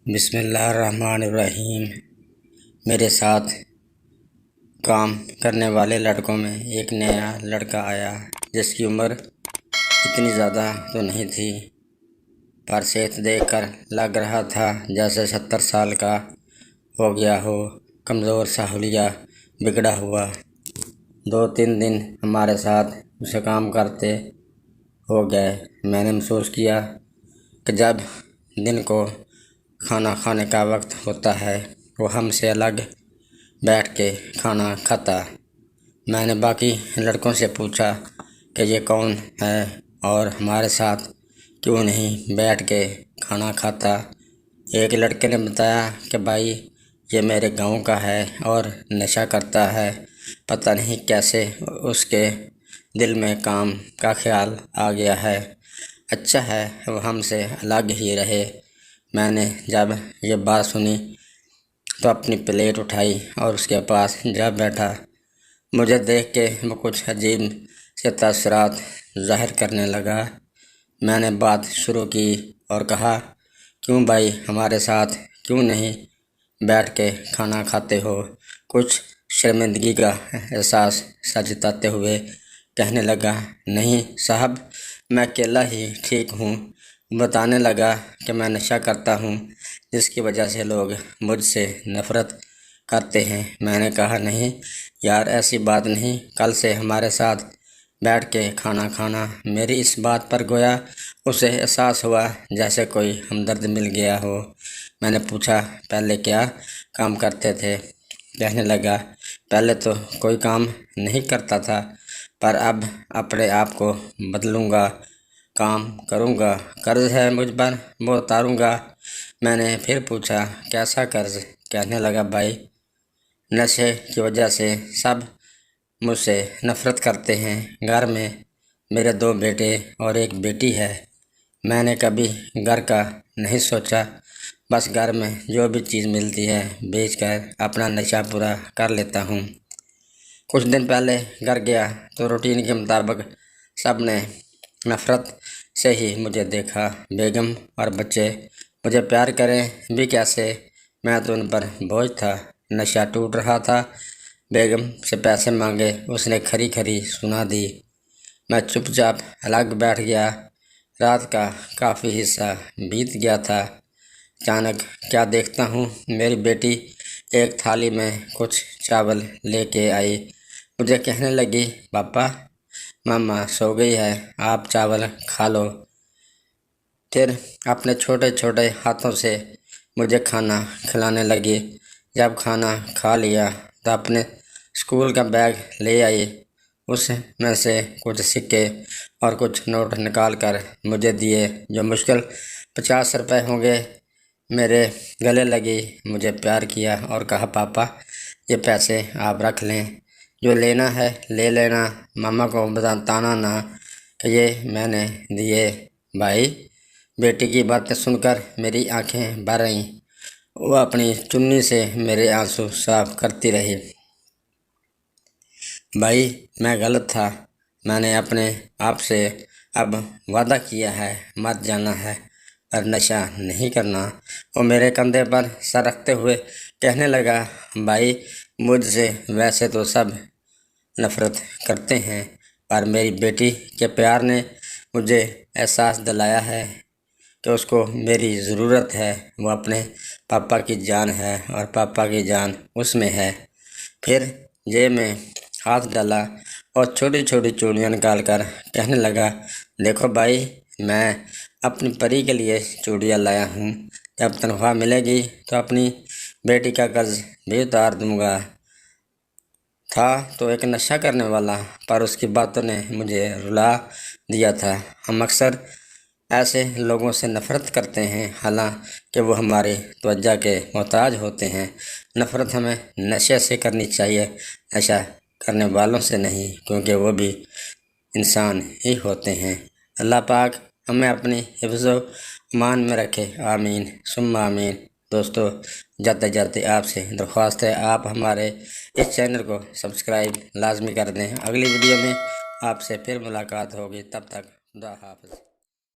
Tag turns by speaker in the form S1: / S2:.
S1: بسم اللہ الرحمن الرحیم۔ میرے ساتھ کام کرنے والے لڑکوں میں ایک نیا لڑکا آیا جس کی عمر اتنی زیادہ تو نہیں تھی، پر صحت دیکھ کر لگ رہا تھا جیسے 70 سال کا ہو گیا ہو، کمزور سا حلیہ بگڑا ہوا۔ 2-3 دن ہمارے ساتھ اسے کام کرتے ہو گئے۔ میں نے محسوس کیا کہ جب دن کو کھانا کھانے کا وقت ہوتا ہے وہ ہم سے الگ بیٹھ کے کھانا کھاتا۔ میں نے باقی لڑکوں سے پوچھا کہ یہ کون ہے اور ہمارے ساتھ کیوں نہیں بیٹھ کے کھانا کھاتا۔ ایک لڑکے نے بتایا کہ بھائی یہ میرے گاؤں کا ہے اور نشہ کرتا ہے، پتہ نہیں کیسے اس کے دل میں کام کا خیال آ گیا ہے، اچھا ہے وہ ہم سے الگ ہی رہے۔ میں نے جب یہ بات سنی تو اپنی پلیٹ اٹھائی اور اس کے پاس جا بیٹھا۔ مجھے دیکھ کے وہ کچھ عجیب سے تاثرات ظاہر کرنے لگا۔ میں نے بات شروع کی اور کہا، کیوں بھائی ہمارے ساتھ کیوں نہیں بیٹھ کے کھانا کھاتے ہو؟ کچھ شرمندگی کا احساس سا جتاتے ہوئے کہنے لگا، نہیں صاحب میں اکیلا ہی ٹھیک ہوں۔ بتانے لگا کہ میں نشہ کرتا ہوں جس کی وجہ سے لوگ مجھ سے نفرت کرتے ہیں۔ میں نے کہا، نہیں یار ایسی بات نہیں، کل سے ہمارے ساتھ بیٹھ کے کھانا کھانا۔ میری اس بات پر گویا اسے احساس ہوا جیسے کوئی ہمدرد مل گیا ہو۔ میں نے پوچھا، پہلے کیا کام کرتے تھے؟ کہنے لگا، پہلے تو کوئی کام نہیں کرتا تھا، پر اب اپنے آپ کو بدلوں گا، کام کروں گا، قرض ہے مجھ پر وہ اتاروں گا۔ میں نے پھر پوچھا، کیسا قرض؟ کہنے لگا، بھائی نشے کی وجہ سے سب مجھ سے نفرت کرتے ہیں۔ گھر میں میرے 2 بیٹے اور 1 بیٹی ہے، میں نے کبھی گھر کا نہیں سوچا، بس گھر میں جو بھی چیز ملتی ہے بیچ کر اپنا نشہ پورا کر لیتا ہوں۔ کچھ دن پہلے گھر گیا تو روٹین کے مطابق سب نے نفرت سے ہی مجھے دیکھا۔ بیگم اور بچے مجھے پیار کریں بھی کیسے، میں تو ان پر بوجھ تھا۔ نشہ ٹوٹ رہا تھا، بیگم سے پیسے مانگے، اس نے کھری کھری سنا دی۔ میں چپ چاپ الگ بیٹھ گیا۔ رات کا کافی حصہ بیت گیا تھا، اچانک کیا دیکھتا ہوں میری بیٹی ایک تھالی میں کچھ چاول لے کے آئی، مجھے کہنے لگی، پاپا ماما سو گئی ہے، آپ چاول کھا لو۔ پھر اپنے چھوٹے چھوٹے ہاتھوں سے مجھے کھانا کھلانے لگی۔ جب کھانا کھا لیا تو اپنے اسکول کا بیگ لے آئی، اس میں سے کچھ سکے اور کچھ نوٹ نکال کر مجھے دیے جو مشکل 50 روپے ہوں گے۔ میرے گلے لگی، مجھے پیار کیا اور کہا، پاپا یہ پیسے آپ رکھ لیں، جو لینا ہے لے لینا، ماما کو بتانا نہ کہ یہ میں نے دیے۔ بھائی بیٹی کی باتیں سن کر میری آنکھیں بھر آئیں، وہ اپنی چننی سے میرے آنسو صاف کرتی رہی۔ بھائی میں غلط تھا، میں نے اپنے آپ سے اب وعدہ کیا ہے، مت جانا ہے اور نشہ نہیں کرنا۔ وہ میرے کندھے پر سر رکھتے ہوئے کہنے لگا، بھائی مجھ سے ویسے تو سب نفرت کرتے ہیں، پر میری بیٹی کے پیار نے مجھے احساس دلایا ہے کہ اس کو میری ضرورت ہے، وہ اپنے پاپا کی جان ہے اور پاپا کی جان اس میں ہے۔ پھر جیب میں ہاتھ ڈالا اور چھوٹی چھوٹی چوڑیاں نکال کر کہنے لگا، دیکھو بھائی میں اپنی پری کے لیے چوڑیاں لایا ہوں، جب تنخواہ ملے گی تو اپنی بیٹی کا قرض بھی اتار دوں گا۔ تھا تو ایک نشہ کرنے والا، پر اس کی باتوں نے مجھے رلا دیا تھا۔ ہم اکثر ایسے لوگوں سے نفرت کرتے ہیں حالانکہ وہ ہماری توجہ کے محتاج ہوتے ہیں۔ نفرت ہمیں نشے سے کرنی چاہیے، نشہ کرنے والوں سے نہیں، کیونکہ وہ بھی انسان ہی ہوتے ہیں۔ اللہ پاک ہمیں اپنی حفظ و امان میں رکھے، آمین ثم آمین۔ دوستو جاتے جاتے آپ سے درخواست ہے آپ ہمارے اس چینل کو سبسکرائب لازمی کر دیں۔ اگلی ویڈیو میں آپ سے پھر ملاقات ہوگی، تب تک خدا حافظ۔